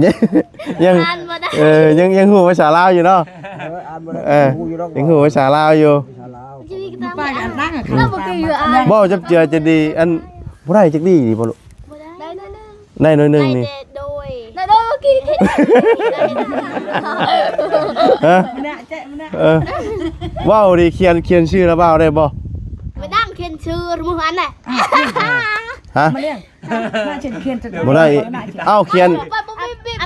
ยังยังฮู้ภาษาลาวอยู่เนาะยังฮู้ภาษาลาวอยู่ป้าอันนั่งอ่ะเราบ่คืออ่ะบ่จับเจือจะดีอันบ่ได้จักดีบ่ลูกได้หน่อยนึงนี่โดยเมื่อกี้ฮะว้าวดิเขียนชื่อแล้วบ่าวได้บ่ไม่ดังเขียนชื่อมือหันน่ะฮะมาเลี้ยงน่าเขียนบ่ได้เอ้าเขียน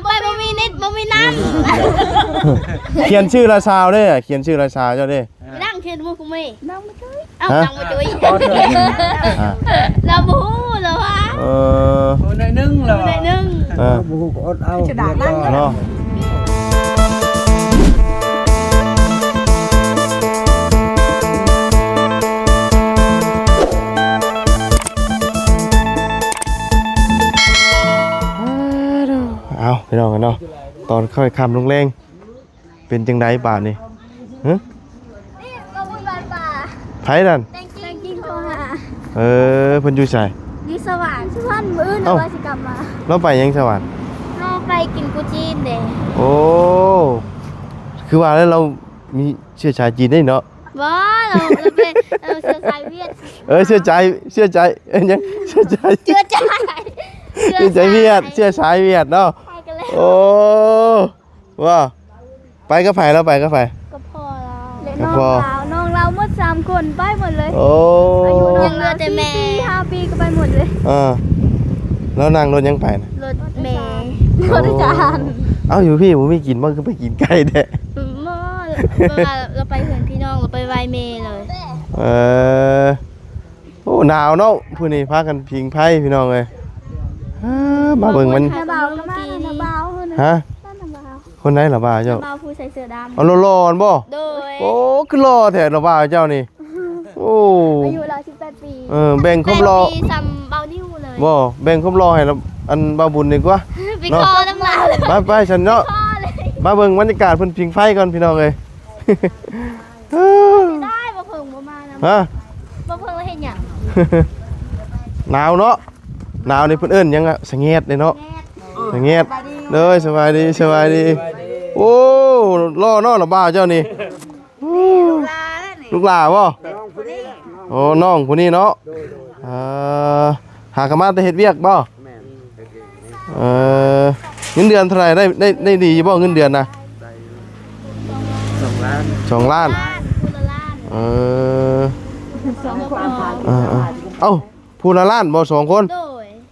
ไปบ่มีนิดบ่มีน้ำเขียนชื่อละชาวเด้เขียนชื่อละชาวเจ้าเด้ไม่ดังเขียนมือกูไม่ดังมาช่วยเอาดังมาช่วยเราบ่ฮู้แล้วฮะในนึงเหรอในนึงบ่ฮู้ก็อดเอาเนาะเอาพี่น้องกันเนาะตอนค่อยคำลงแรงเป็นจังไดบาทนี่ฮะนี่ก็บุญบาทป่าไผนั่นแตงกิ้งโทรหาเพิ่นอยู่ไสนี่สว่างชื่อพันมื้อนะว่าสิกลับมาเราไปยังสวรรค์เราไปกินกุจีนเด้โอ้คือว่าแล้วเรามีเชื้อชาติจีนได้เนาะบ่เราเป็นเชื้อสายเวียดเชื้อใจยังเชื้อใจเวียดเชื้อสายเวียดเนาะโอ้ว่าไปก็ไผแล้วไปก็ไผก็พอแล้วน้องเราหมด3คนไปหมดเลยโอ้อายุยังเหลือแต่แม่5ปีก็ไปหมดเลยแล้วนั่งรถยังไปนะรถเมล์รถจานเอ้าอยู่พี่ผมไม่กินบ้างก็ไปกินไก่แท้เราไปเพื่อนพี่น้องเราไปไวเมย์เลยโอ้หนาวเนาะผู้นี้พากันพิงไพ่พี่น้องเลยมาเบิ่งมันฮะคนไหนหรอบ่าวเจ้าบ่าวผู้ใส่เสื้อดำอ๋อหล่อๆบ่โดยโอ้คือหล่อแท้หรอบ่าวเจ้านี่โอ้อายุเรา18ปีแบ่งครบรอปีซ้ำเบานิ้วเลยบ่แบ่งครบรอให้อันบ่าวบุญดีกว่าพี่คอน้ำลายไปฉันเนาะมาเบิ่งบรรยากาศเพิ่นพิงไฟก่อนพี่น้องเอ้ยได้บ่เพิ่งบ่มานะฮะบ่เพิ่งแล้วเฮ็ดหยังหนาวเนาะหนาวนี่เพิ่นเอิ้นหยังอะสะเง็ดเลยเนาะสะเง็ดเด้อสบายดีโอ้ล่อเนาะล่ะบ่าวเจ้านี่ลูกหลาบ่โอ้น้องผู้นี้เนาะหากมาแต่เฮ็ดเวียกบ่เงินเดือนเท่าไหร่ได้ดีบ่เงินเดือนนะ2 ล้านเอ้าผู้ละล้านบ่2 คน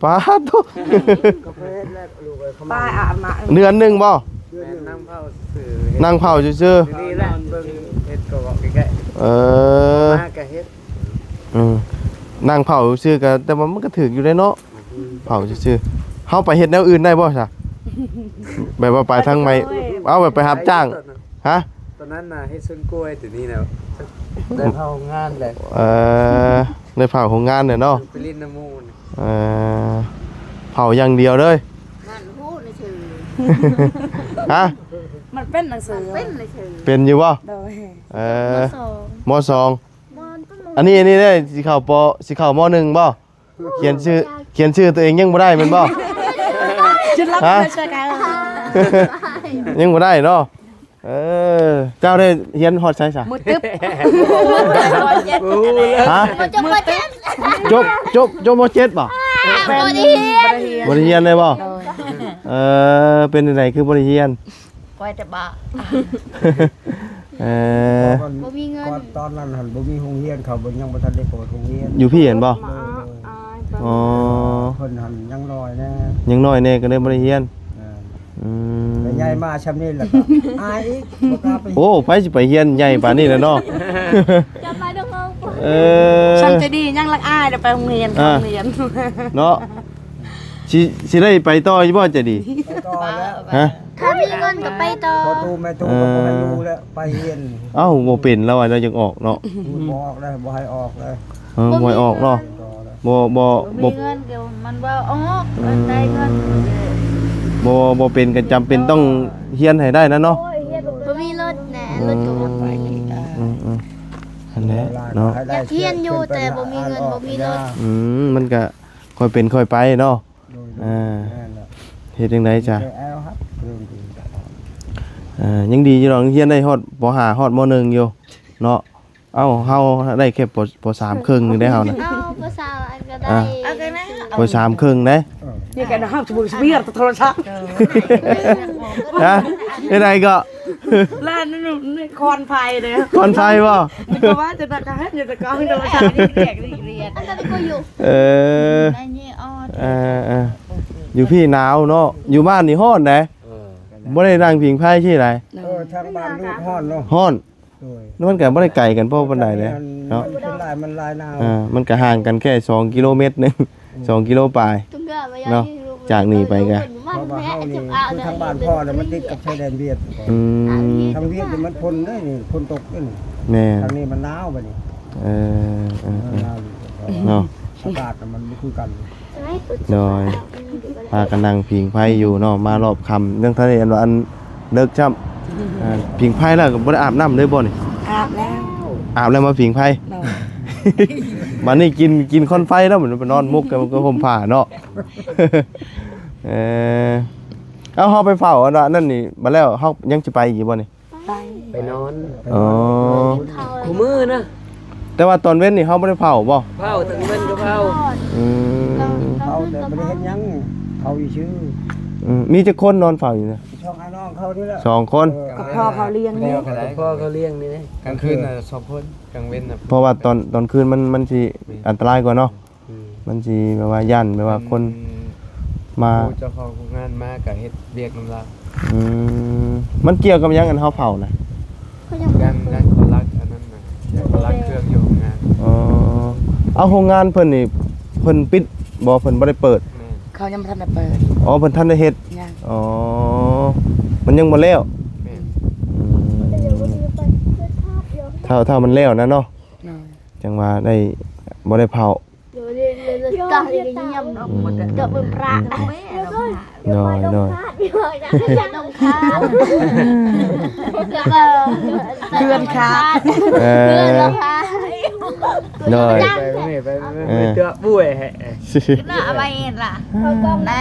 ป้าตุ๊ป้าอาบน้ำเดือนนึงบ่นั่งเผาซื่อนี่แหละเบิ่งเฮ็ดก็บอกใกล้ๆมาก็เฮ็ดนั่งเผาซื่อก็แต่ว่ามันก็ถึกอยู่ได้เนาะเผาซื่อเฮาไปเฮ็ดแนวอื่นได้บ่ซะแบบว่าไปทางไม้เอาแบบไปรับจ้างฮะตอนนั้นน่ะเฮ็ดสวนกล้วยตัวนี้น่ะได้เผางานเลยได้เผาของงานเนี่ยเนาะไปลิ้นน้ำมูลเผาอย่างเดียวเลยมันฮู้ในชื่อฮะมันเป็นหนังสือเป็นในชื่อเป็นอยู่บ่ม.2 อันนี้ได้สิเข้าม.1 บ่เขียนชื่อตัวเองยังบ่ได้แม่นบ่จุดรับไม่ใช่กันยังบ่ได้เนาะเจ้าได้เรียนฮอดไสซะมือตึ๊บฮะจบม.7 บ่บ่ได้เรียนเลยบ่เป็นจังไดคือบ่ได้เรียนปล่อยแต่บ้าบ่มีเงินตอนนั้นหั่นบ่มีโรงเรียนเขาบ่ยังบ่ทันได้เปิดโรงเรียนอยู่พี่เห็นบ่อ๋อเพิ่นหั่นยังน้อยแน่ยังน้อยแน่ก็เลยบ่ได้เรียนแต่ใหญ่มาชำนี้แหละก็อายอีกบ่กล้าไปโอ้ไผสิไปเรียนใหญ่ปานนี้แหละเนาะจะไปดงฉันจะดียังรักอายเดี๋ยวไปโรงเรียนเนาะสิได้ไปต่ออยู่บ่จะดีไปต่อแล้วฮะถ้ามีเงินก็ไปต่อพอตู้แม่ตู้ก็บ่ให้อยู่แล้วไปเรียนเอ้าบ่เป็นแล้วเรายังออกเนาะบ่ออกเลยบ่ให้ออกเลยบ่ให้ออกเนาะบ่มีเงินเดี๋ยวมันบ่ออกได้เงินบ่เป็นก็จำเป็นต้องเรียนให้ได้นะเนาะบ่มีรถแหน่รถก็บ่ไปอันนี้เนาะอยากเรียนอยู่แต่บ่มีเงินบ่มีรถมันก็ค่อยเป็นค่อยไปเนาะเฮ็ดจังได๋จ้ะ ครับเรื่องดี ยังดีอยู่ดอกเฮียนได้ฮอดป .5 ฮอดม .1 อยู่เนาะเอ้าเฮาได้แค่ป .3 ครึ่งนึงได้เฮานะ เอาภาษาอันก็ได้ เอากันนะ ป .3 ครึ่งเด้ นี่แกน้องจะบุกเบียร์โทรศัพท์ ฮะได้ก็ แล้วนี่คอนไฟเลย ก่อนไฟบ่ นี่ก็ว่าจะตะการให้จะตะการให้โทรศัพท์นี่แจกนี่เรียน อันนั้นก็อยู่ ในนี่ออด อยู่พี่หนาวเนาะอยู่บ้านนี่ฮ้อนเด้บ่ได้นั่งพิงไผที่ไหน ทางบ้านลูกฮ้อนเนาะ ฮ้อน โดย แล้วมันก็บ่ได้ไกลกันพอปานใดเด้เนาะ มันลายหนาว มันก็ห่างกันแค่2กิโลเมตรนึง2กิโลปลาย ตุ้งเด้อไป เนาะจากนี่ไปกะ เพราะว่าเฮานี่คือทางบ้านพ่อเนี่ยมันติดกับชายแดนเวียด อืม ทางเวียดนี่มันพ้นได้นี่พ้นตกได้นี่ แม่ ทางนี้มันหนาวบัดนี้ เออ หนาว เนาะ อากาศมันไม่คือกัน โดยพากันนั่งพิงไผอยู่เนาะมารอบค่ำเรื่องทะเลอันว่าอันเลิกจ้ำพิงไผแล้วก็บ่ได้อาบน้ำเลยบ่นี่ อาบแล้ว อาบแล้วมาพิงไผ บัดนี้กินคอนไฟแล้วเหมือนไปนอนมุกกันก็ห่มผ้าเนาะ เอาเฮาไปเฝ้าอันนั่นนี่มาแล้วเฮายังสิไปอีกบ่นี่ ไปนอน อ๋อ คู่มือนะ แต่ว่าตอนเว้นนี่เฮาบ่ได้เผาบ่ เผาถึงเว้นก็เผา อืม เขาแต่ไม่ได้เห็นยังเขาอีชื่อ มีจักคนนอนเฝ้าอยู่นะ ช่องไอ้น้องเขานี่แหละ 2 คน ก็พ่อเขาเลี้ยงนี่ พ่อเขาเลี้ยงนี่นะ กลางคืนน่ะ2คนกลางเว้นน่ะ เพราะว่าตอนคืนมันสิอันตรายกว่าเนาะมันสิแบบว่าย่านแบบว่าคนมา ผู้เจ้าของโรงงานมาก็เฮ็ดเวียกนำเรา มันเกี่ยวกับหยังอันเฮาเผานะ งานคนรักอันนั้นน่ะคนรักเครื่องอยู่โรงงาน อ๋อเอาโรงงานเพิ่นนี่เพิ่นปิดบ่เพิ่นบ่ได้เปิด แม่ เขายังไม่ทันได้เปิด อ๋อเพิ่นทันได้เฮ็ด ยัง อ๋อมันยังบ่แล้ว แม่ ถ้ามันแล้วนะเนาะ น้อย จังว่าได้บ่ได้เผา เดี๋ยวตาเลยยังยำเดี๋ยวเป็นปลา น้อย เดี๋ยวจะต้องข้าวแล้วก็ เดือนค่ะ เอ เดือน อ แล้วค่ะ น้อย ไปเตอะบุ้ย น่าไปเองล่ะ เขากล้องได้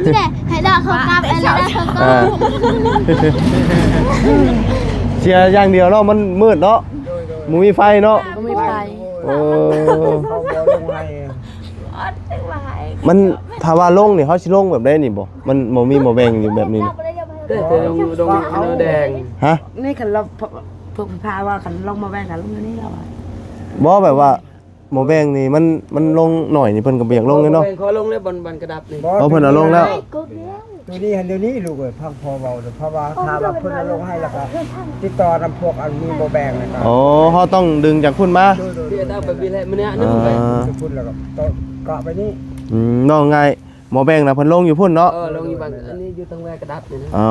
ที่ไหนให้ดอกเขากล้องอะไรนะเขากล้ เอ อง เชียร์อย่างเดียวเนาะมันมืดเนาะบ่มีไฟเนาะ ก็ไม่ไป โอ้ เขาบอกลงให้ มันถ้าว่าลงนี่เฮาสิลงแบบใดนี่บ่มันบ่มีบ่แบ่งอยู่แบบนี้นี่ เต้ดงเนื้อแดง ฮะ นี่ขันเราพวกพาว่าขันลงมาแบ่งขันลงนี่แล้ว บ่แบบว่าบ่แบ่งนี่มันลงหน่อยนี่เพิ่นก็เบียกลงเลยเนาะ ขอลงแล้วบอลกระดับนี่ เอาเพิ่นเอาลงแล้ว ตัวนี้เดี๋ยวนี้ลูกเอ้ยพังพอเบาเพราะว่าถ้าว่าเพิ่นเอาลงให้แล้วก็ติดต่อนำพวกอันมีบ่แบ่งนะครับ อ๋อเฮาต้องดึงจากพุ่นมา พี่ตาไปพี่แหละมื้อนี้นึงไป จะพูดแล้วก็ต้องเกาะไปนี่ น้องไงหมอแบ่งน่ะเพิ่นลงอยู่พุ่นเนาะ ลงอยู่บางอันนี้อยู่ทางแวกระดับนี่นะ อ๋อ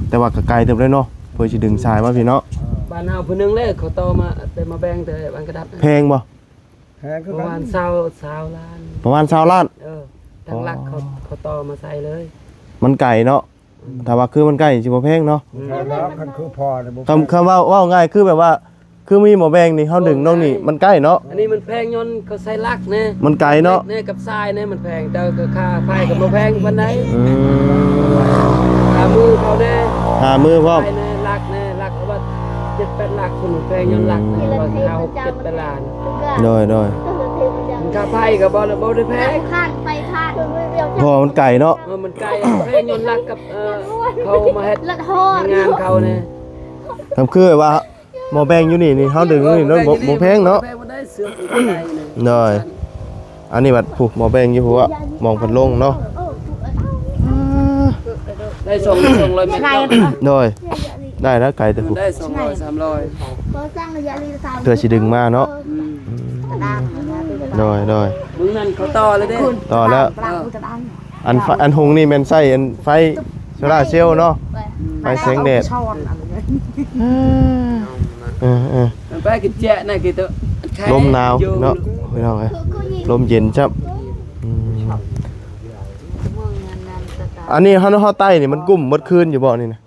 แต่ว่าก็ไกลเติบเลยเนาะเพื่อสิดึงสายมาพี่เนาะ บ้านเฮาผู้นึงเลยเขาโตมาแต่มาแบ่งแต่บางกระดับ แพงบ่ แพงคือ ประ กั มาณ น 20ล้าน ประมาณ20ล้าน ทางหลักเขาโตมาใส่เลย มันไกลเนาะถ้าว่าคือมันใกล้สิบ่แพงเนาะ แล้วคันคือพอเนี่ยบ่ คำว่าง่ายคือแบบว่า คือมีหมอแบ่งนี่เฮาดึงน้องนี่มันใกล้เนาะ อันนี้มันแพงยนต์เขาใส่ลักแน่ มันไกลเนาะ แน่กับทรายแน่มันแพงแต่ก็ค่าไฟก็บ่แพงปานใด ค่ามือเขาแน่ หามือพร้อม ไฟแน่ลักเอาว่า7-8ลักคนแพงยนต์ลักนะว่าเขา7-8ล้าน โดย ค่าไฟก็บ่ได้แพง ผ่านไปผ่าน พอมันไกลเนาะ มันไกลแพงยนต์ลักกับเขามาเฮ็ด ละทอด งานเขาแน่ คือแบบว่าหมอแบ่งอยู่นี่เฮาดึงนี่เนาะบ่แพงเนาะ แพงบ่ได้เสื้อผู้ใดนี่ โดยอันนี้บัดผู้หมอแบ่งอยู่หัวมองเพิ่นลงเนาะ ได้200เมตร โดยได้แล้วไกลแต่ผู้ ได้200 300 ก็สร้างระยะรีสาม เพื่อสิดึงมาเนาะโดย มึงนั่นเขาต่อเลยเด้ ต่อแล้ว ปลาอุตตะ อันหงนี่แม่นใช้อันไฟโซล่าร์เซลล์เนาะไฟแสงแดด ช้อนอะไรเงี้ย มันไปกินแจ๊ะน่ะกินตัว ลมหนาวเนาะพี่น้องเอ้ยลมเย็นจับอันนี้เฮาใต้นี่มันกุ้มหมดคืนอยู่บ่นี่นะ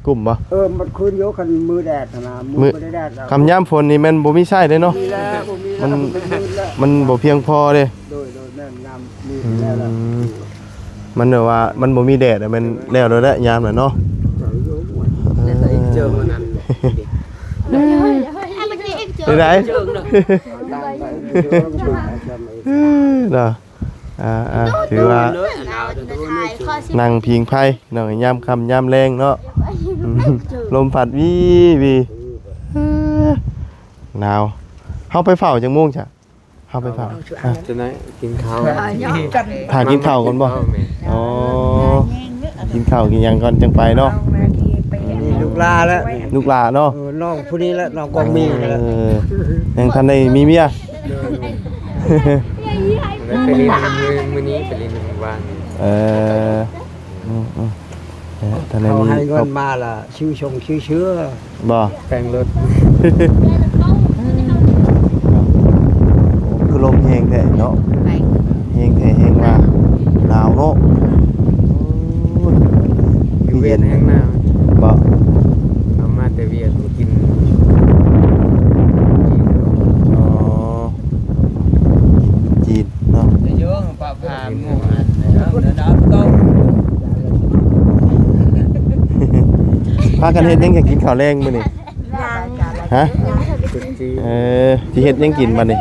กุ้มบ่ มันคืนโยคันมือแดดนะมือบ่ได้แดดแล้ว คำยามฝนนี่แม่นบ่มีใช้เด้เนาะ มีแล้วผมมี มันบ่เพียงพอเด้ โดยแน่นงามมีแล้วล่ะ มันแบบว่ามันบ่มีแดดอะมันแล้วแล้วแหละยามน่ะเนาะ เจอมันนั้น Ai mà đi em ได้ไหน เจอเนาะ เนาะถือว่า Hài kho xin นั่งพิงไพ่เนาะยามค่ำยามแรงเนาะลมพัดวีวีหนาวเฮาไปเฝ้าจังม่วงจ้ะเฮาไปเฝ้า จะไหนกินข้าว พากินข้าวก่อนบ่ ข้าวแม่ อ๋อกินข้าวกินหยังก่อนจังไปเนาะ นี่ลูกลาแล้ว ลูกหลานเนาะ น้องผู้นี้แล้วน้องกองมีแล้ว ยังทันได้มีเมีย ไปเรียนมื้อนี้ไปเรียนวัน ทันได้ เขา มี ให้เงินมาล่ะชื่อชงชื่อเชื้อ บ่ แปลงรถ คือลมแห้งแท้เนาะแห้งแท้แห้งมาหนาวเนาะ อยู่เวียนแห้งหน้า บ่ เอามาแต่เวียนกิน อ๋อจีนเนาะ เยอะปะพาหมู่อันน้ำต้ม พากันเฮ็ดหยังจะกินข้าวแรงมื้อนี้ฮะ จุดจี สิเฮ็ดหยังกินบัดนี้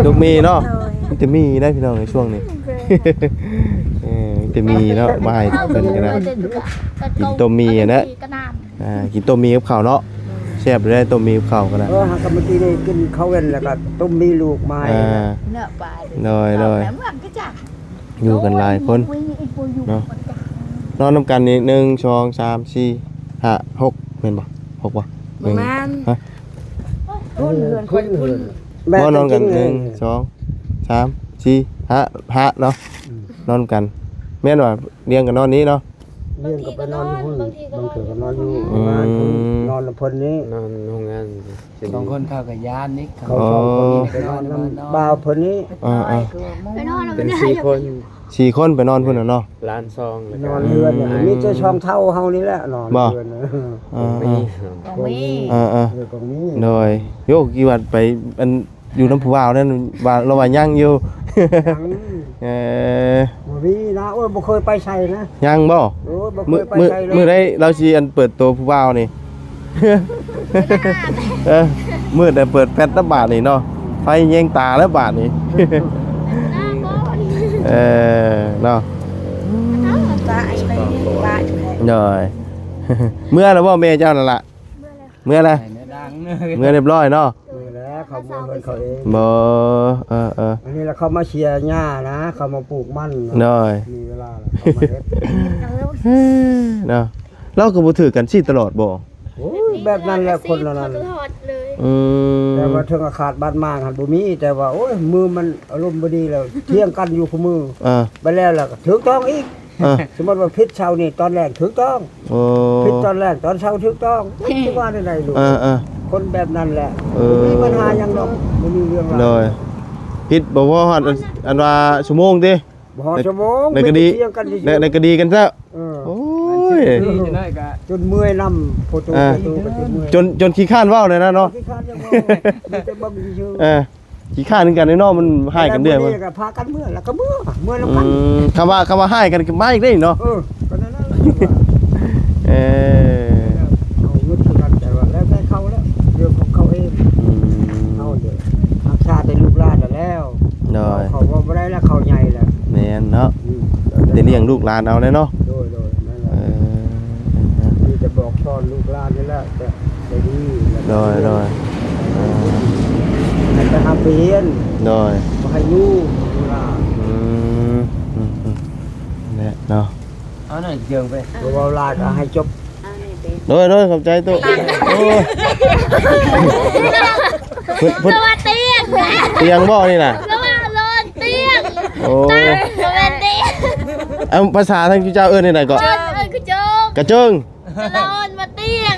ลูกมีเนาะมันจะมีได้พี่น้องในช่วงนี้ จะมีเนาะมาให้เพิ่นกันนะกินต้มมีอ่ะนะกินต้มมีกับข้าวเนาะแซ่บเลยต้มมีกับข้าวกันนะ หากเมื่อกี้นี่กินข้าวเว้นแล้วก็ต้มมีลูกไม้ เลยอยู่กันหลายคนเนาะนอนนำกันนี่1 2 3 4 5 6แม่นบ่6บ่ฮะ บ่นอนกัน1 2 3 4 5เนาะนอนกันแม่นว่าเลี้ยงกันนอนนี้เนาะ เลี้ยงกับไปนอนอยู่บางทีก็นอนอยู่บ้านนอนพนนี้ นอนโรงงาน สองคนเข้ากับยานนี่ เขาชอบคนไปนอนบ่าวพนนี้ เป็น4 คน 4 คนไปนอนพุ่นน่ะเนาะ ร้านซองแล้ว น ก็ อนเรือนเนี่ยมีแต่ช่องเท่าเฮานี่แหละนอนเรือน มี กองนี้กองนี้ โดยโยกกี่วันไปอันอยู่น้ำผู้ว่าวนั่นว่าเราว่ายังอยู่ บ่มีนะโอ้ยบ่เคยไปใส่นะ ยังบ่ โอ้ยบ่เค มือย ไป มือ ใส่เลย มือได้เราสิอันเปิดตัวผู้ว่าวนี่ มือแต่เปิดแฟตละบาทนี่เนาะไฟแยงตาแล้วบาทนี่ เนาะหน่อย เมื่อแล้วบ่แม่เจ้านั่นล่ะเมื่อแล้ว ดัง เมื่อเรียบร้อยเนาะ แล้วเขาบ่เงินเขาเอง บ่อันนี้แล้วเขามาเชียร์หญ้านะเขามาปลูกมัน หน่อย มีเวลาแล้วเขามาเฮ็ด เนาะเราก็บ่ถือกันสิตลอดบ่ โอ้ยแบบนั้นแหละคนละนั้น แต่ว่าถึงอาคาดบ้านมากหันบ่มีแต่ว่าโอ้ยมือมันอารมณ์บ่ดีแล้วเที่ยงกันอยู่คู่มือไปแล้วล่ะก็ถูกต้องอีกสมมุติว่าพิษเช้านี่ตอนแรกถูกต้อง โอ้ พิษตอนแรกตอนเช้าถูกต้องสิว่าได้ไดลูกคนแบบนั้นแหละมีปัญหาหยังดอกบ่มีเรื่อง เล ราวย พิษบ่พอฮอดอันว่าชั่วโมงติ บ่ฮอดชั่วโมง ในก็ดี เที่ยงกันซื่อ ในก็ดีกันซะโอ้ย จะได้กะ จนเมื่อยนำประตูก็จนเมื่อย จนขี้ข้านเว้าเลยนะเนาะ ขี้คร้านยังบ่มีแต่เบิ่งซื่อ ขี้ข้านกันเนาะมันให้กันเด้อ มั มัน นก็พากันเมื่อยแล้วก็เมื่อยนำกัน คำว่าให้กันมาอีกได้เนาะ ก็นั่นแหละ เอาเงินกันแต่ว่าแล้วได้เขาแล้วเรื่องของเขาเองเขาเดี๋ยวทางชาติได้ลูกหลานแล้ว โดย เขาว่าบ่ได้แล้วเขาใหญ่แล้ว แม่นเนาะได้เลี้ยงลูกหลานเอาเลยเนาะ โดยนั่นแหละนี่จะบอกสอนลูกหลานนี่แหละจะได้ดี โดย ให้ไปหาเรียน โดย บ่ให้อยู่ลูกหลาน เนี่ยเนาะ เอาหน่อยเจิงไป บ่เว้าหลานก็ให้จบ โดยขอบใจตู้โอ้ยพุทธ Lo tiền เตียงบ่นี่น่ะ Lo tiền โอ้ Lo tiền เอาภาษาทางเจ้าเอิ้นได้ไหนก่อน Ơi cái trơn กระเจิง Lo mà tiền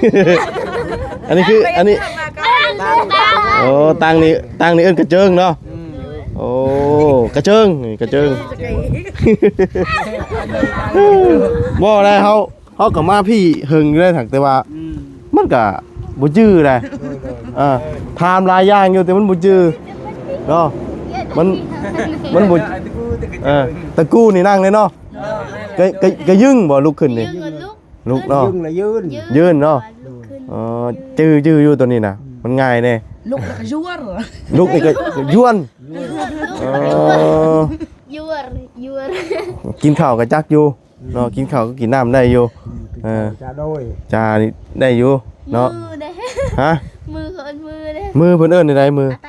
อันนี้คืออันนี้ Tao โอ้ตังนี่เอิ้นกระเจิงเนาะโอ้กระเจิงนี่กระเจิงบ่ได้เฮาก็มาพี่หึงอยู่ได้ถักแต่ว่ามันก็บ่จื้อได้ถามหลายอย่างอยู่แต่มันบ่จื้อเนาะมันบ่ตะกู้นี่นั่งเลยเนาะ ก็ยึ่งบ่ลุกขึ้นนี่ ยืนลุก ลุกเนาะ ยืนละยืน ยืนเนาะ ลุกขึ้น อ๋อจื้ออยู่ตัวนี้น่ะมันง่ายแน่ ลูกแล้วก็ยั่วเหรอ ลุกนี่ก็ย้วนอ๋อ ยัวยัว กินข้าวก็จักอยู่เนาะกินข้าวก็กินน้ำได้อยู่จะโดย จานี่ได้อยู่เนาะ มือเด้ ฮะ มือคนมือเด้ มือเพิ่นเอิ้นได้มือ อาไต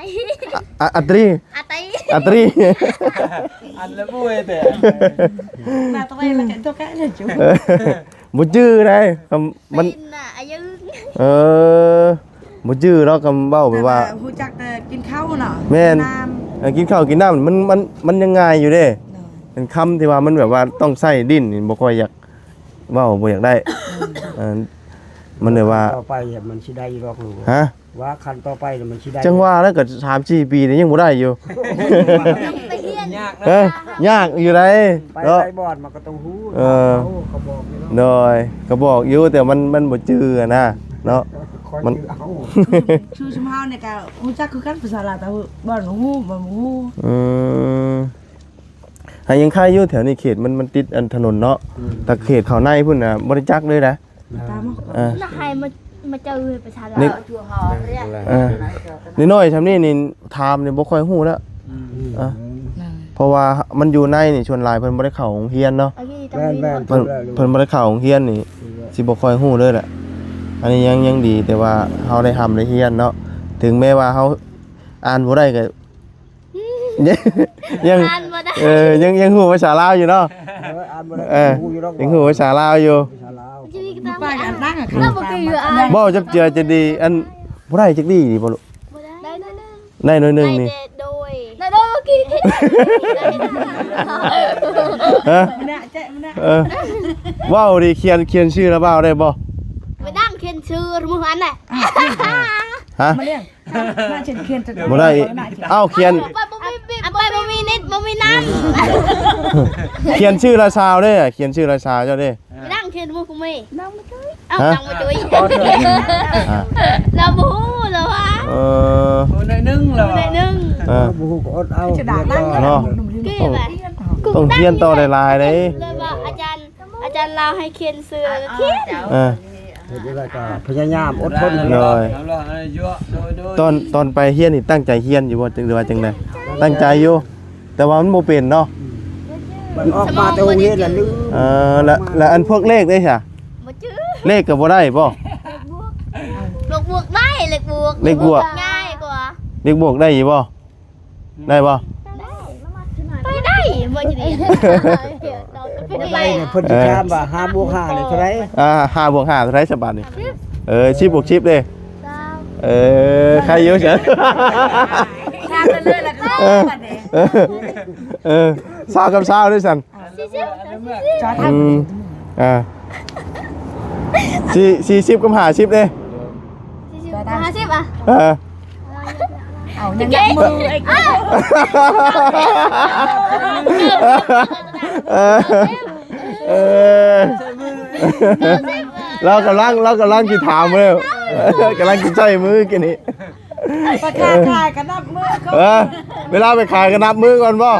อัตรี อาไต อัตรี อันละบุ้ยแต่ น่าต้องไปมาแกะตัวแกะเลยจุ๊บ บ่จื้อได้คำมัน ตีนน่ะอายุ บ่จื้อเนาะคำเว้าแบบว่า หูจักแต่กินข้าวเนาะ แม่น น้ำ กินข้าวกินน้ำมันยังง่ายอยู่เด้เป็นคำที่ว่ามันแบบว่าต้องใส่ดิ้นนี่บ่ค่อยอยากเว้าบ่อยากได้มันเลยว่า ต่อไปมันสิได้อยู่หรอกลูก ฮะ ว่าคันต่อไปมันสิได้ จังว่าแล้วก็3-4 ปีนี่ยังบ่ได้อยู่ ไปเฮียน ยากนะ เอ้ยยากอยู่ได ไป เนาะ ไสบอดมันก็ต้องฮู้ เขาบอกนี่เนาะ โดยก็บอกอยู่แต่มันบ่จื้ออะนะเนาะ คอย มัน ชื่อเอา ชื่อชุมเฮาเนี่ยก็หูจักคือกันภาษาลาวแต่บ่ฮู้บ่ฮู้ หายังค่ายอยู่แถวนี้เขตมันติดอันถนนเนาะแต่เขตเขาในพุ่นน่ะบ่ได้จักเลยนะ ตามมา น่าใครมาเจอประชาชน นี่นิดหน่อยทำนี่นี่ถามนี่บ่ค่อยฮู้แล้วเพราะว่ามันอยู่ในนี่ชวนหลายเพิ่นบ่ได้เข้าโรงเรียนเนาะ ไอ้ที่ต้อง แม่น มี แม่น เพิ่นบ่ได้เข้าโรงเรียนนี่สิบ่ค่อยฮู้เลยแหละอันนี้ยังดีแต่ว่าเฮาได้ทำได้เรียนเนาะถึงแม้ว่าเฮาอ่านบ่ได้ก็ยัง ทานมาได้ ยังฮู้ภาษาลาวอยู่เนาะ อ่านบ่ได้ เออ ฮู้อยู่ดอก ยังฮู้ภาษาลาวอยู่ ภาษาลาว จะมีกระ ป้า ตั อั ง นนั่งอ่ะ เราบอกคืออ่าน บ่จับเจือจะดีอันบ่ได้จักดีบ่ลูก ได้ ได้หน่อยหนึงนี่ โดยได้โดยเมื่อกี้เห็น ฮะ มันน่ะแจ๊ะมันน่ะ ว้าวดิเขียนชื่อแล้วบ่าวได้บ่ ไปดั้งเขียนชื่อมือหันน่ะ ฮะ มาเรียกน่าเขียนเขียนจะ บ่ได้เอ้าเขียน ไปบ่มีนิดบ่มีน้ เขียนชื่อละชาวเด้เขียนชื่อละชาวเจ้าเด้ ำไปดั้งเขียนมือกูไม่ดังมาจุ้ยเอา ฮะ ดังมาจุ้ยเราบู๊เราฮะ เออ โอ้ยนึงเหรอ ในนึง บ่ฮู้ก็อดเอา จะด่านั่ง เนาะ กี่แบบ ต้องเขียนต่อหลายๆเด้ เลยว่าอาจารย์เราให้เขียนเสือเขียน เออ เฮ็ดได้ก็พยายามอดทน หน่อย เอาล่ะเยอะโดย ตอนไปเฮียนนี่ตั้งใจเฮียนอยู่บ่หรือว่าจังได๋ตั้งใจอยู่แต่ว่ามันบ่เป็นเนาะ มันออกมาแต่โรงเรียนน่ะลืม แล้วอันพวกเลขได้ซะ มาจื้อ เลขก็บ่ได้บ่ เลขบวกได้เลขบวก เลขบวก ง่ายกว่า เลขบวกได้อยู่บ่ได้บ่ ไปได้บ่จะดี บ่ได้เนี่ยเพิ่นสิถามว่า5บวก5นี่เท่าไหร่ 5บวก5เท่าไหร่ฉบับนี่10บวก10เด้ใครเยอะเฉย ทางกันเลยแล้วก็บัดนี้ ซาวกับซาวด้วยสัน จอทาง 40กับ50เด้ 50อ่ะ เอายังยักมือไอ้ เรากำลังกินถามเลยกำลังกินใช้มือกินนี่ ประกาศขายกันนับมือเขา เวลาไปขายก็นับมือก่อนบ่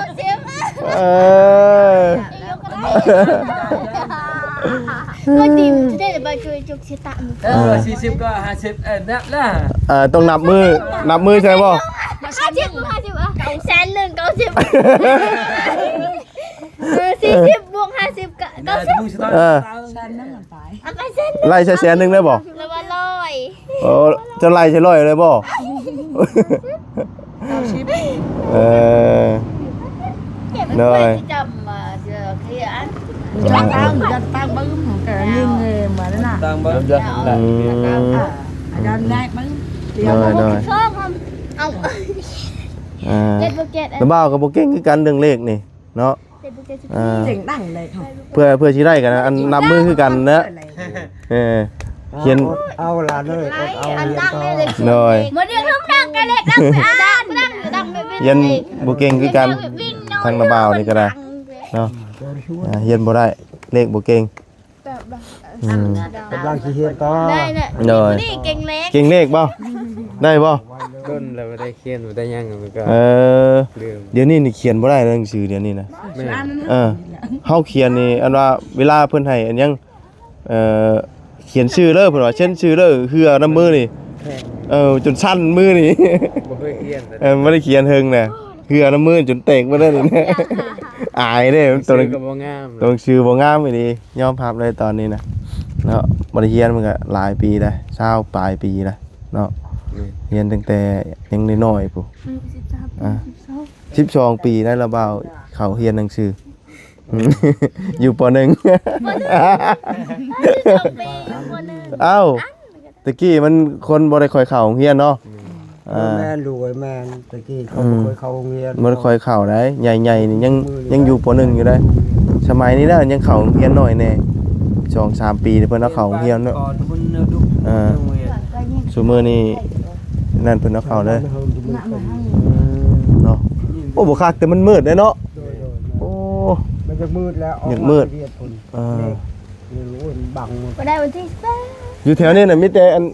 ก็ดีจะได้ไปช่วยจุกชิตะมือ 40ก็50นับล่ะ ต้องนับมือใช่บ่ 50อ่ะแสนหนึ่ง90 40บวก50ก็90 ฉันนั่งไป เอาไปเส้น ไล่ใช้แสนหนึงได้บ่ แล้วว่าร้อย โอ้จะไล่ใช้ร้อยเลยบ่หน่อย จำมาเจอเคลียร์ จะตั้งบึ้มแต่ยิงเลยเหมือนน่ะ ตังเบิ่ง อาจารย์ได้บึ้ม หน่อย ชอบเอาเจ็ดโปเกต แล้วบ่าวกับบ่เก่งคือกันเรื่องเลขนี่เนาะ เจ็ดโปเกต เจ๋งดังเลยค่ะ เพื่อสิได้กันอันนับมือคือกันนะเขียน เอาล่ะเลยอดเอา อัน เรียน ดัง ต่อ เลย หน่อย เมื่อเดือนทุ่มดังกันเลยดังไปดังไป ยันบ่เก่งคือกันทางระบ่าวนี่ก็ได้เนาะเฮียนบ่ได้เลขบ่เก่ง กำลังสิเฮ็ดต่อ ได้เนี่ยนี่เก่งเล็ก เก่งเลขบ่ได้บ่ ต้นแล้วบ่ได้เขียนบ่ได้หยังมันก็ ลืม เดี๋ยวนี้นี่เขียนบ่ได้แล้วหนังสือเดี๋ยวนี้นะ แม่ เฮาเขียนนี่อันว่าเวลาเพิ่นให้อันยังเขียนชื่อเลยเพิ่นว่าเช่นชื่อเลยคือเอาน้ำมือนี่จนสั่นมือนี่ บ่เคยเขียน บ่ได้เขียนเฮิงน่ะคือเอาน้ำมือจนเตกบ่ได้นี่นะอายเด้ตัว ชื่ นั้ อน ก็บ่งาม ตัวชื่อบ่งามอีหลียอมรับเลยตอนนี้นะเนาะบ่ได้เรียนมันก็หลายปีแล้ว20ปลายปีแล้วเนาะเรียนตั้งแต่ยังน้อยๆพุ12 ปีได้แล้วเบาเขาเรียนหนังสืออยู่ป .1 เอ้าตะกี้มันคนบ่ได้ค่อยเข้าโรงเรียนเนาะ แม่นดูไอ้แม่นตะกี้เขาบ่เคยเข้าโรงเรียน บ่ได้ค่อยเข้าได้ใหญ่ๆนี่ยังอยู่ป .1 อยู่ได้สมัยนี้แล้วยังเข้าโรงเรียนน้อยแน่2-3 ปีเพิ่นเอาเข้าโรงเรียนเนาะซุมื้อนี้นั่นเพิ่นเอาเข้าเลยเนาะโอ้บ่คักแต่มันมืดเด้เนาะโอ้ มันจะมืดแล้ว อยากมืด นี่รู้มันบังหมด ก็ได้วันที่อยู่แถวนี้น่ะมีแต่อัน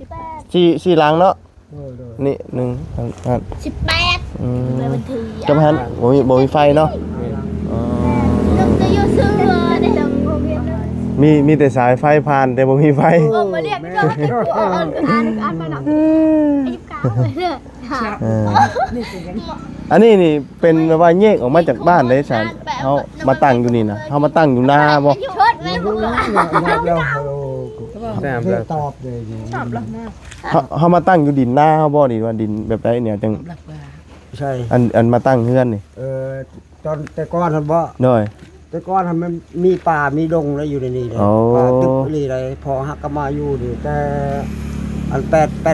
18 4หลังเนาะ โดย นี่1อัน 18ได้วันที่ จำหันบ่มีไฟเนาะ ต้องจะอยู่ซื้อได้ทำโรงเรียน มีแต่สายไฟผ่านแต่บ่มีไฟ มาเรียกก็ว่าติดกูอ่านมาหน่อยอายุ9เลยเนี่ย อันนี้นี่เป็นแบบว่าแยกออกมาจากบ้านได้ฉันเฮามาตั้งอยู่นี่นะเฮามาตั้งอยู่หน้าบ่ ชดแม่ผมก็ แล้ว แซ่บ เพื่ แล้ อ ว ตอบเลยนี่ เฮามาตั้งอยู่ดินหน้าเฮาบ่นี่ว่าดินแบบใดเนี่ยจัง ใช่ อันมาตั้งเฮือนนี่ ตอนแต่ก่อนท่านบ่ น้อย แต่ก่อนทำมันมีป่ามีดงแล้วอยู่ในนี้เลย โอ้ ป่าตึกนี่เลยพอฮักก็มาอยู่นี่แต่อัน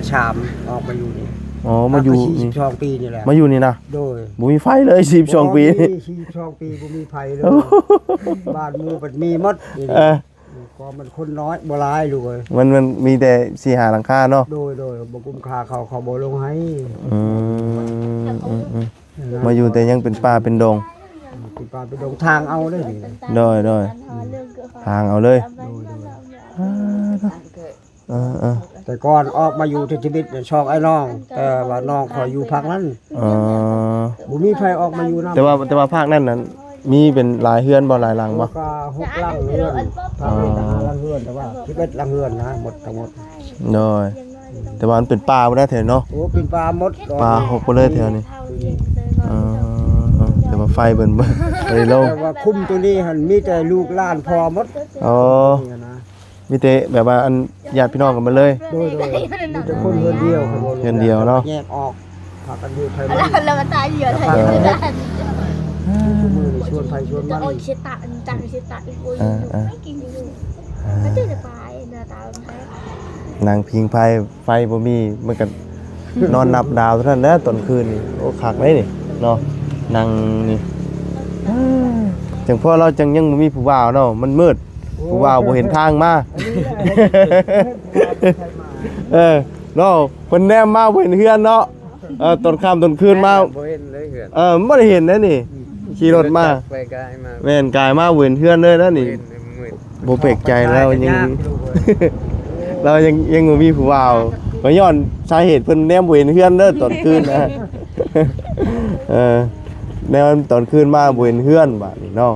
83ออกมาอยู่นี่ อ๋อมาอยู่นี่ 42ปีนี่แหละ มาอยู่นี่นะ โดย บ่มีไฟเลย12ปีนี่ 42ปีบ่มีไผเลยบ้านหมู่มันมีหมดนี่ ก็มันคนน้อยบ่หลายลูกเอ้ย มันมีแต่4-5หลังคาเนาะ โดยบ่กุ้มค่าเขาบ่ลงให้ มาอยู่แต่ยังเป็นป่าเป็นดง ติป่าไปดงทางเอาได้นี่ ด้อยทางเอาเลยแต่ก่อนออกมาอยู่ที่ชีวิตเนี่ยชอบไอ้น้องแต่ว่าน้องขออยู่ภาคนั้นบ่มีไผออกมาอยู่นำ แต่ว่าภาคนั้นนั้นมีเป็นหลายเฮือนบ่หลายหลังบ่ ก็6หลังเรือนภาคนี้ก็5หลังเรือนแต่ว่า11หลังเรือนนะหมดทั้งหมด น้อยแต่ว่ามันเป็นป่าบ่ได้แถวเนาะ โอ้เป็นป่าหมด ป่าหกบ่เลยแถวนี้แต่ว่าไฟเบิ่นบ่ได้ลง แต่ว่าคุมตัวนี้หั่นมีแต่ลูกหลานพอหมด อ๋อ นี่นะ มีแต่แบบว่าอันญาติพี่น้องกันมาเลย โดยมีแต่คนเฮือนเดียวครับ เฮือนเดียวเนาะ แยกออกพากันอยู่ไทยมัน เราตายเยอะเลย มือนี่ชวนไผชวนมัน โอ้ยชิตะจังชิตะอีกโอ้ยไม่กินอยู่ก็ตื่นจะไปหน้าตาแท้ นางพิงไฟบ่มีมันก็นอนนับดาวเท่านั้นแหละตอนคืนนี่โอ้คักเลยนี่เนาะนั่งนี่จังพอเราจังยังบ่มีผู้บ่าวเนาะมันมืดผู้บ่าวบ่เห็นทางมาเนาะเพิ่นแนมมาบ่เห็นเฮือนเนาะตอนค่ำตอนคืนมา บ่เห็นเลยเหือน บ่ได้เห็นนะนี่ขี่รถมา ไปไกลมา แม่นกายมาบ่เห็นเฮือนเลยนะนี่ เห็นมืด บ่แปลกใจแล้วยังเรายังบ่มีผู้บ่าวก็ย้อนสาเหตุเพิ่นแนมบ่เห็นเฮือนเด้อตอนคืนนะแนวตอนคืนมาบ่เห็นเฮือนบาดนี้เนาะ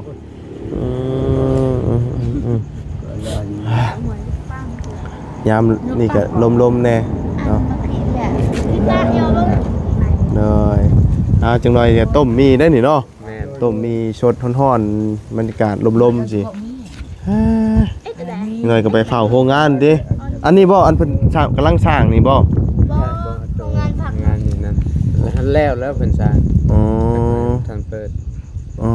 ยามนี่ก็ลมๆแน่เนาะเลยเอาจังหน่อยจะต้มมีได้นี่เนาะ แม่น ต้มมีสดฮ้อนๆบรรยากาศลมๆสิหน่อยก็ไปเฝ้าโรงงานดิอันนี้บ่อันเพิ่นสร้างกำลังสร้างนี่บ่ งานผัก งานอยู่นั่นแล้วเพิ่นสร้าง อ๋อ ท่านเปิด อ๋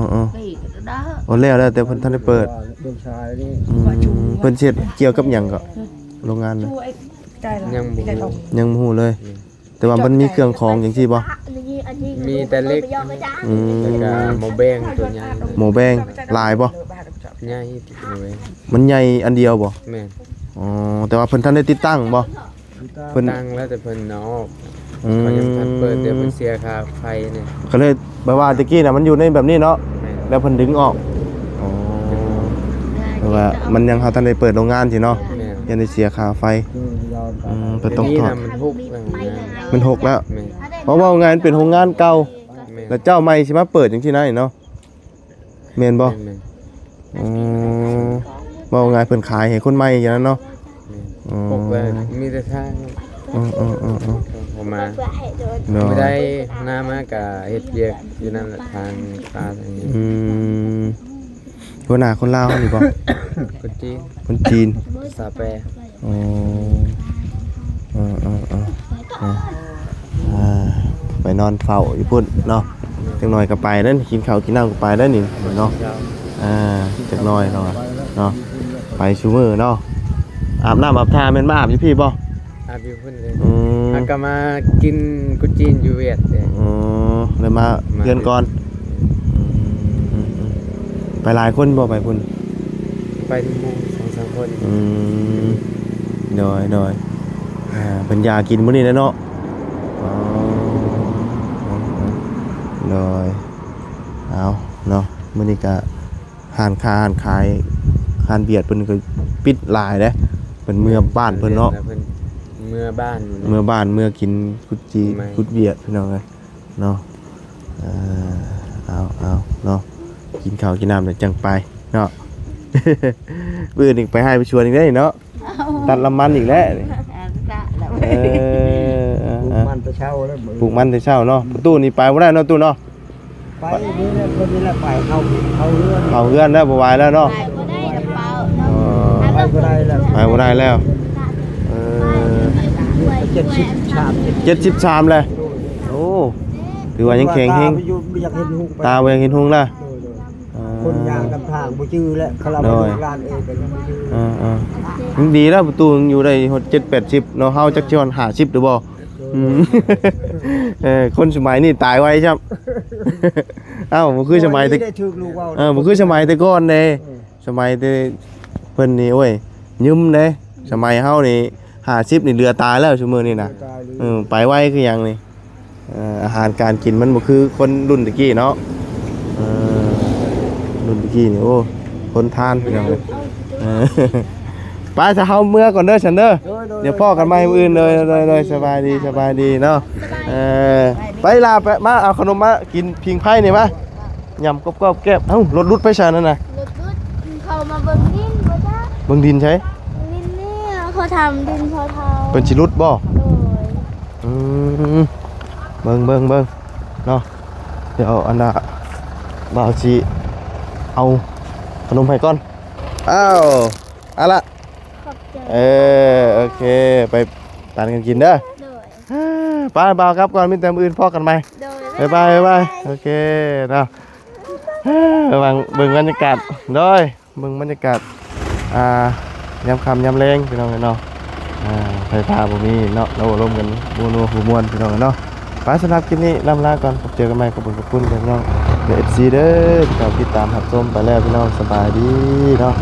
อแล้วแต่เพิ่นทันได้เปิด ลูกชายนี่ เพิ่นเฮ็ดเกี่ยวกับหยังก็โรงงานน่ะ ยังบ่รู้ ยังบ่ฮู้เลย แต่ว่ามันมีเครื่องของจังซี่บ่ มีแต่เล็ก แล้วก็หมูแบงตัวใหญ่ หมูแบงหลายบ่ ใหญ่ที่หมูแบง มันใหญ่อันเดียวบ่ แม่น อ๋อแต่ว่าเพิ่นทันได้ติดตั้งบ่เพิ่น ตั้งแล้วแต่เพิ่นเอาออกเขายังทันเปิดเดี๋ยวเพิ่นเสียค่าไฟเนี่ย ก็เลยแบบว่าตะกี้น่ะมันอยู่ในแบบนี้เนาะ แม่น แล้วเพิ่นดึงออกอ๋อแต่ว่ามันยังเฮาทันได้เปิดโรงงานสิเนาะ แม่น ยังได้เสียค่าไฟ ยอม เพิ่นต้องถอด มันฮุบแล้วนะ มันหกแล้ว แม่น เพราะว่างานเป็นโรงงานเก่าแล้วเจ้าใหม่สิมาเปิดจังซี่นะเนาะแม่นบ่อืมบ่งานเพิ่นขายให้คนใหม่อย่างนั้นเนาะอืม พวกว่ามีแต่ทาง ผมมา เนาะ ไม่ได้หน้ามากกับเฮ็ดเวียกอยู่นั่นแหละทางปลาทางนี้ อืมหัวหน้าคนลาวนี่บ่ คนจีน คนจีน ภาษาแปร อ๋อไปนอนเฝ้าอยู่พุ่นเนาะจักหน่อยก็ไปแล้วกินข้าวกินน้ำก็ไปแล้วนี่เนาะจักหน่อยเนาะไปชูมือเนาะอาบน้ำอาบท่าแม่นมาอาบอยู่พี่บ่ อาบิวเพิ่นเลยแล้วก็มากินกุจีนอยู่เวียดเด้ เลยมาเยือนก่อนไปหลายคนบ่ไปพุ่น ไปที่หมู่2-3 คน โดยเป็นยากินมื้อนี้แล้วเนาะโดยเอาเนาะมื้อนี้ก็ห้านค้าห้านขายห้านเบียดเพิ่นก็ปิดหลายเด้เพิ่นเมื่อบ้านเพิ่นเนาะ เมื่อบ้าน เมื่อกินกุดจีกุดเบียดพี่น้องเอ้ยเนาะเอาเนาะกินข้าวกินน้ำเดี๋ยวจังไปเนาะ มื้อนี้ไปให้ไปชวนอีกได้เนาะตัดลำมันอีกแล้วนี่ มันไปเช่าแล้ว ปลูกมันแต่เช้าเนาะประตูนี่ไปบ่ได้เนาะตู้เนาะ ไปนี่แหละคนนี้แหละไปเข้าเรือน เข้าเฮือนได้บ่ไหวแล้วเนาะ ไปบ่ได้กระเป๋า ไปก็ได้แล้ว ไปบ่ได้แล้ว73เลยโอ้ถือว่ายังแข็งแฮง อยากเห็นหุง ตาบ่ยังเห็นหุงล่ะ คนยางนำทางบ่ชื่อและคาราบาลานเองก็ยังบ่ชื่อ ยังดีแล้วประตูยังอยู่ได้ฮอด7-80เนาะเฮาจักสิฮอด50หรือบ่คนสมัยนี้ตายไวครับ เอ้าบ่คือสมัยแต่ ได้ถึกลูกเว้า บ่คือสมัยแต่ก่อนเด้สมัยแต่เพิ่นนี่โอ้ยยืมเด้สมัยเฮานี่50นี่เรือตายแล้วซุมื้อนี้น่ะไปไวคือหยังนี่อาหารการกินมันบ่คือคนรุ่นตะกี้เนาะรุ่นตะกี้นี่โอ้คนทานพี่น้องเอ้ยไปถ้าเฮาเมื่อก่อนเด้อฉันเด้อเดี๋ยวพ่อกันใหม่มื้ออื่นเลยสบายดีเนาะไปลาไปมาเอาขนมมากินพิงไผ่นี่มายำกรอบๆแก้บเอ้ารถรุดไปซะนั่นน่ะ รถเขามาเบิ่งดินบ่จ้า เบิ่งดินใช่ ดินเนี่ยเขาทำดินเขาเทา เป็นสิรุดบ่ โดย เบิ่งเนาะเดี๋ยวอันน่ะบ่าวสิเอาขนมให้ก่อนอ้าวเอาละ ขอบใจ โอเคไปทานกันกินเด้อ โดย ไปบ่าวครับก่อนมีแต่มื้ออื่นพอกันใหม่ โดย บ๊ายบายโอเคเนาะระวังเบิ่งบรรยากาศด้วยเบิ่งบรรยากาศยามค่ำยามแลงพี่น้องเนาะไฟฟ้าบ่มีเนาะเราร่วมกันบ่นัวหูม่วนพี่น้องเนาะไปสำหรับคลิปนี้ลำลาก่อนพบเจอกันใหม่ขอบคุณพี่น้องเด้อ FC เด้อที่ติดตามรับชมไปแล้วพี่น้องสบายดีเนาะ